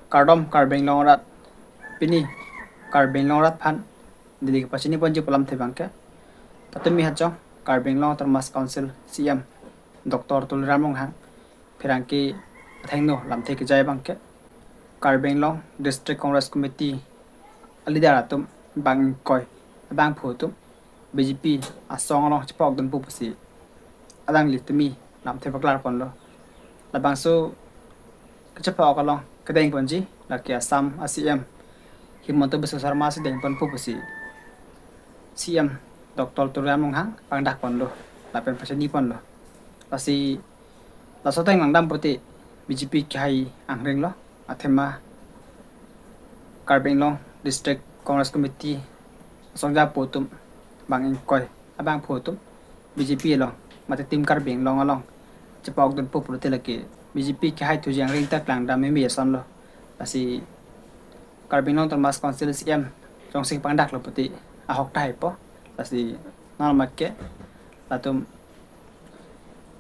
Kardom karbeng longrat pini karbeng longrat phan dili pachini ponji polam the bangke patemi hachong karbeng long termas council CM Dr. Tulram Long Hang Pirangki Thengno Lamte Kijay Bangke Karbeng Long District Congress Committee Alidaratum Bang Koi Bang Putum BGP Asong Long Chipok Dun Pupasi Adang Litumi Lamte Paklar Ponlo Labangso Kachapok along Kadeng Ponji Laki Asam ACM Himonto Besar Mas Deng Pon Pupasi CM Dr. Tulram Long Hang Pangdak Ponlo Lapen Pasani Ponlo Lasi lasoteng langdam putih BGP Kihai Angring lo Athema Karbeng Long District Congress Committee Songja Putum Bang Koi Abang Putum BGP lo Mate tim Karbeng Long along Cepok dan Pupuluti lagi BGP Kihai Tujang Ring Tak Langdam Mimi Yason lo Lasi Karbeng Long Termas Council CM Jongsing Pangdak lo putih Ahok Tahai po Lasi Nalmakke Latum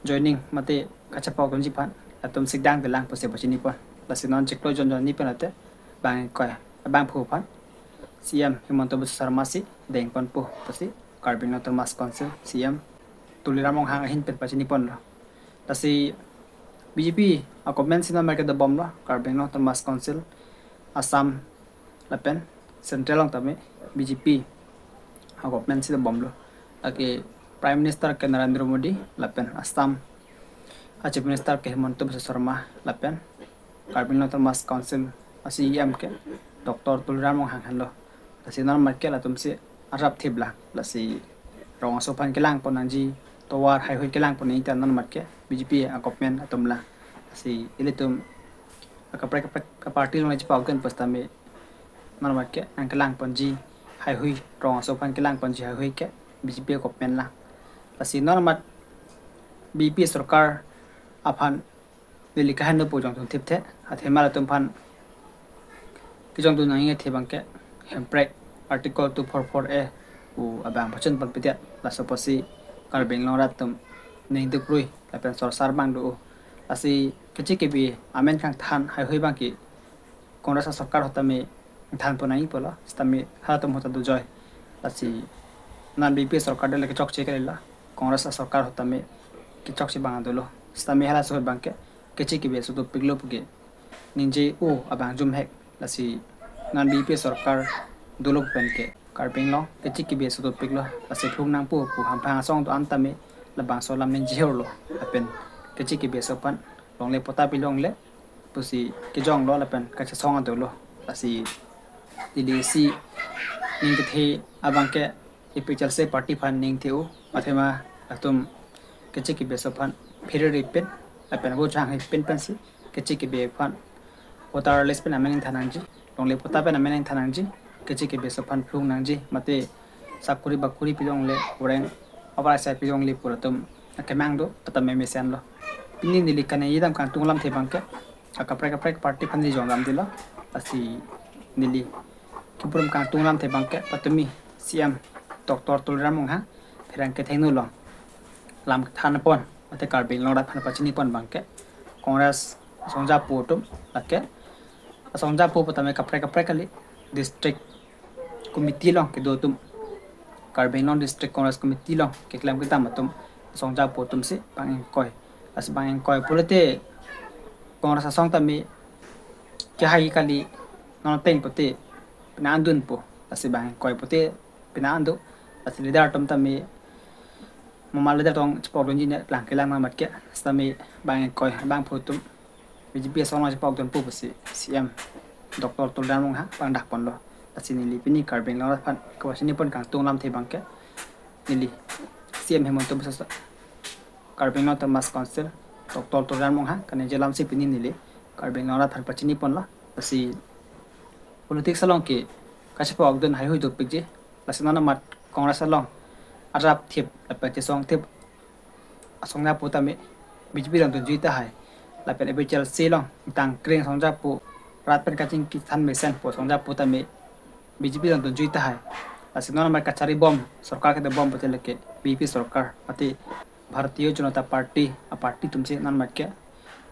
joining mate kachapok dun jipan atum sigdang belang pose pachini pon lasi non cheklo jon ni penate bang koy bang phu pan CM Himonto Besar Masi deng pon pu pasi Karbeng Long Termas Council CM Tuliramong hang hin pet pachini pon lo lasi BGP akomen sina market the bomb lo Karbeng Long Termas Council Assam lapen Central Long tame BGP akomen sina bomb lo lagi Prime Minister ke Narendra Modi lapen Assam Chief Minister ke Himonto Biswa Sarma lapen Karbeng Long Termas Council CM ke Dr. Tulram Long Hang lo lasi normal ke latum si Arab thibla lasi rong sopan kelang ponanji towar hai hui kelang pon inter normal ke BGP akopmen atumla lasi ilitum akapre ka party lo ji pauken pastame normal ke ang kelang ponji hai hui rong sopan kelang ponji hai hui ke BGP akopmen la lasi normat BP Sarkar aphan dilikahan do pojong tum tipte athema tum phan kijong tu nangi the bangke hemprek article 244A u abang pachan pan pitia la soposi Karbeng Long ratum ning du prui la pen sor sar bang do lasi kichi ke bi amen kang than hai hoi bang ki Congress Sarkar hotame than ponai pola stame hatum hota du joy lasi nan BP Sarkar de le chok che la Congress Sarkar hotame ki chok si bang dolo stame hala so bangke kichi ke bi so do piglo puge ninje o abang jum hek lasi nan BP Sarkar dolo penke Karbeng Long kichi ke bi so do piglo lasi thung nang pu hampang song to antame la bang so lam nin jehlo apen kichi ke bi so pan long le pota pilong le pusi ki jong lo la pen ka cha song dolo lasi dilisi ning the abangke ipichal se party funding theo athema atum kichi ke be so fan phire pen apen go chang pen pensi kichi ke be fan otar les pen amen thanangji longle pota pen amen thanangji kichi ke be so fan phung nangji mate sakuri bakuri pilong le oreng awara sa pilong le puratum akemang do atam mesen lo pini nilikane yidam kan tunglam the bangke akapre party fandi jongam dilo asi nili kipurum kan tunglam the bangke patumi CM Dr. Tulram Long Hang Pirang ke thengnu lo lam than pon mate Karbeng Long rat phan pachini pon bangke Congress Songja Putum lake Songja Pu patame kapre kali district committee long ke do tum Karbeng Long District Congress Committee long ke klam kita matum Songja Putum si bang koi as bang koi pulete Congress song tami ke hai kali non teng pote pinandun po as bang koi pote pinandu as leader tom tami mamal leader tong chpok donji ne plan kelang ma matke stami bang koi bang phutum BGP song ma chpok don pu si CM Dr. Tulram Long Hang bang dak pon lo asini li pini Karbeng Long phan ko asini pon kang tung lam the bangke nili CM Himonto Biswa Karbeng Long Termas Council Dr. Tulram Long Hang kan jelam si pini nili Karbeng Long phan pachini pon la asi politics salong ke kachpok don hai hui do pikje lasina mat Congress long arab thip apati song thip asongna putame BGP ram tunji ta hai la pen ebichal silong tang kring songja pu rat pen kaching ki than mesen po songja putame BGP ram tunji ta hai asina mat kachari bom sarkar ke bom patele ke BP Sarkar ati Bharatiya Janata Party a party tumse nan mat ke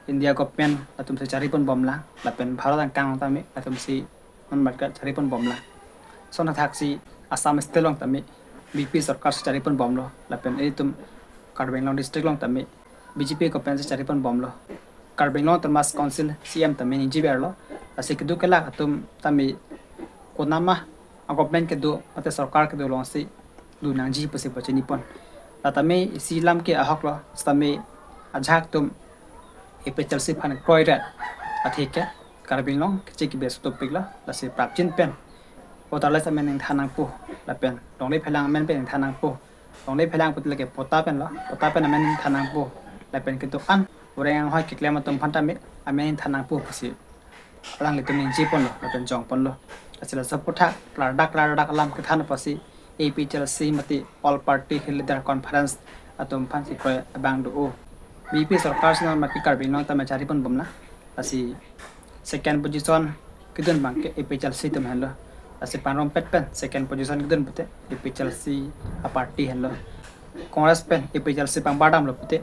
อินเดียก็เป็นละตุมสิจาริปนบอมละละเป็นภาระต่างกลางตามิละตุมสิมันบัดก็จาริปนบอมละส่วนทักษิอาสามสเตลองตามิBP สกัดจาริปนบอมละละเป็นตุมการเบงลองดิสตริกลองตามิ BJP ก็เป็นจาริปนบอมละการเบงลองตมัสคอนซิล CM ตามินิจิเบอร์ละละสิกดูกะละตุมตามิคนน้ำมาเอาก็เป็นกดูมาแต่สกัดกดูลองสิดูนางจีปสิบปัจจุบันละตามิสีลำเกอหักละตามิอาจักตุมเปเจลสิพันคอยเรอาทิตย์การบินลงจิกเบสตุปิกละแล้วสิปรับจินเป็นพอตอนแรกจะเป็นทานังปูแล้วเป็นลงได้พลังมันเป็นทานังปูลงได้พลังปุตเลกพอตาเป็นละพอตาเป็นมันทานังปูแล้วเป็นกิตุอันบริเวณห้อยกิเลมาตุมพันธมิตรอเมนทานังปูสิร่างลิตุมินจีปนละแล้วเป็นจองปนละแล้วสิละสัพพุทธะลาดักลำคือทานภาษีAPJLC มติ All Party Leader Conference อาตุมพันสิคอยบางดูBP สกัดนั้นมาพิการบินน้องตามจาริปนบอมนะasi second position kedun bangke APJLC tum hello asi panrom pen second position kedun pute APJLC a party hello Congress pen APJLC pang badam lo pute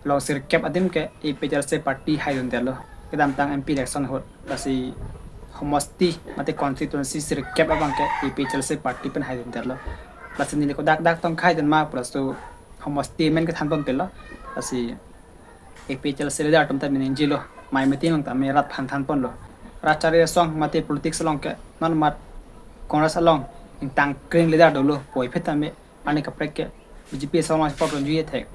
lo sir cap adim ke APJLC party haidun delo kedam tang MP election hot asi homosti mate constituency sir cap abang ke APJLC party pen haidun delo lasi ni ko dak tong khai dan ma prastu homosti men ke than ton telo asi APJLC leader tum ta minin jilo mai meeting long ta me rat phan than pon lo rachari song mate politics long ke non mat congress long in tang green leader do lo poi pheta me ani ka prek ke BJP song long spot ju ye thek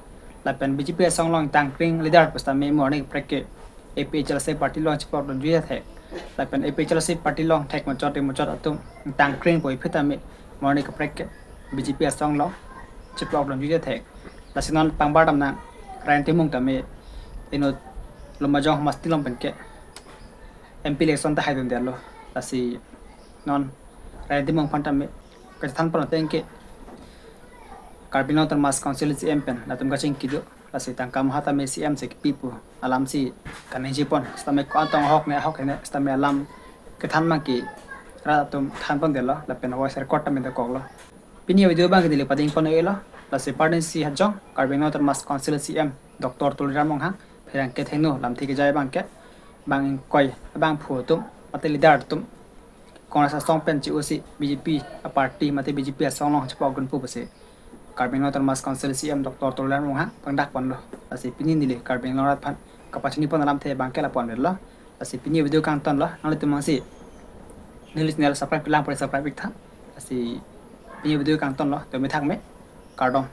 la pen BJP song long tang green leader pasta me mo ani prek ke APJLC party long spot ju ye thek la pen APJLC party long thek mo chot atum tang green poi pheta me mo ani ka prek ke BJP song long spot ju ye thek la sinon pangbar dam na ran timung ta me ino lumajong masti long penke MP election ta haidun derlo asi non ran timung phanta me ka than pon tengke karbino tar mas council CM pen latum ka ching kido asi tangkam hata me CM se pipu alam si kaneji pon stame ko atong hok ne stame alam ke than ma ki ra tum than pon derlo la pen voice record ta me de koklo pini video bang dile pading pon elo la se pardon si hajong karbino tar mas council CM Dr. Tuliram Mong Hang phirang ke thengno lam thi ke jai bang ke bang koi bang phu tum mate leader tum Congress song pen chi osi BJP a party mate BJP song long chpa gun pu base karbino tar mas council CM Dr. Tuliram Mong Hang pang dak pon lo asi pini nile karbino rat phan kapachini pon lam the bang ke la pon lo asi pini video kang ton lo nang tum si nilis nel subscribe lang pore subscribe tha asi pini video kang ton lo to me thak me cardong